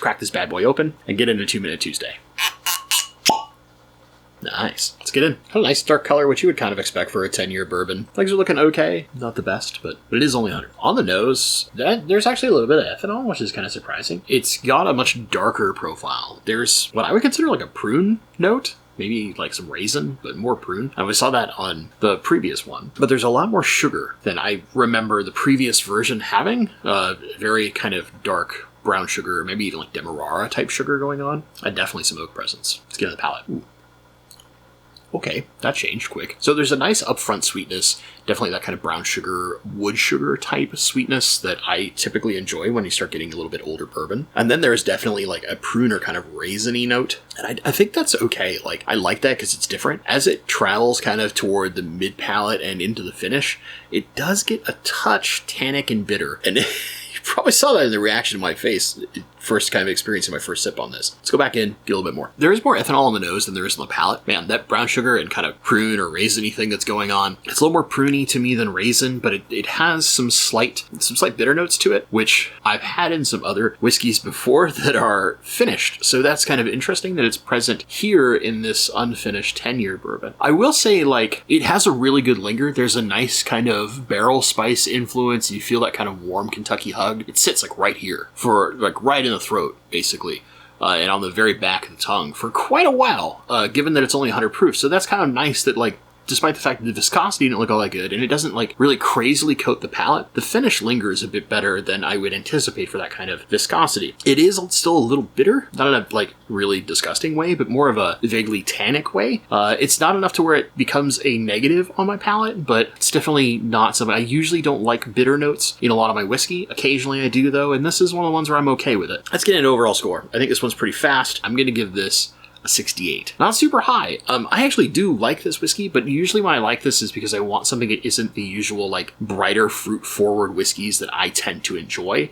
crack this bad boy open and get into 2-Minute Tuesday. Nice. Let's get in. Got a nice dark color, which you would kind of expect for a 10-year bourbon. Things are looking okay. Not the best, but it is only 100. On the nose, there's actually a little bit of ethanol, which is kind of surprising. It's got a much darker profile. There's what I would consider like a prune note. Maybe like some raisin, but more prune. And we saw that on the previous one. But there's a lot more sugar than I remember the previous version having. Very kind of dark brown sugar, maybe even like Demerara type sugar going on. And definitely some oak presence. Let's get on the palate. Ooh. Okay, that changed quick. So there's a nice upfront sweetness, definitely that kind of brown sugar, wood sugar type sweetness that I typically enjoy when you start getting a little bit older bourbon. And then there's definitely like a prune or kind of raisiny note. And I think that's okay. Like, I like that because it's different. As it travels kind of toward the mid palate and into the finish, it does get a touch tannic and bitter. And you probably saw that in the reaction to my face, first kind of experiencing my first sip on this. Let's go back in, get a little bit more. There is more ethanol on the nose than there is on the palate. Man, that brown sugar and kind of prune or raisiny thing that's going on, it's a little more pruny to me than raisin, but it has some slight bitter notes to it, which I've had in some other whiskeys before that are finished. So that's kind of interesting that it's present here in this unfinished 10-year bourbon. I will say, like, it has a really good linger. There's a nice kind of barrel spice influence. You feel that kind of warm Kentucky hug. It sits like right here for like right in the throat, basically. And on the very back of the tongue for quite a while, given that it's only 100 proof. So that's kind of nice that, like, despite the fact that the viscosity didn't look all that good, and it doesn't, like, really crazily coat the palate, the finish lingers a bit better than I would anticipate for that kind of viscosity. It is still a little bitter, not in a, like, really disgusting way, but more of a vaguely tannic way. It's not enough to where it becomes a negative on my palate, but it's definitely not something. I usually don't like bitter notes in a lot of my whiskey. Occasionally I do, though, and this is one of the ones where I'm okay with it. Let's get an overall score. I think this one's pretty fast. I'm going to give this a 68. Not super high. I actually do like this whiskey, but usually when I like this is because I want something that isn't the usual, like, brighter fruit forward whiskeys that I tend to enjoy.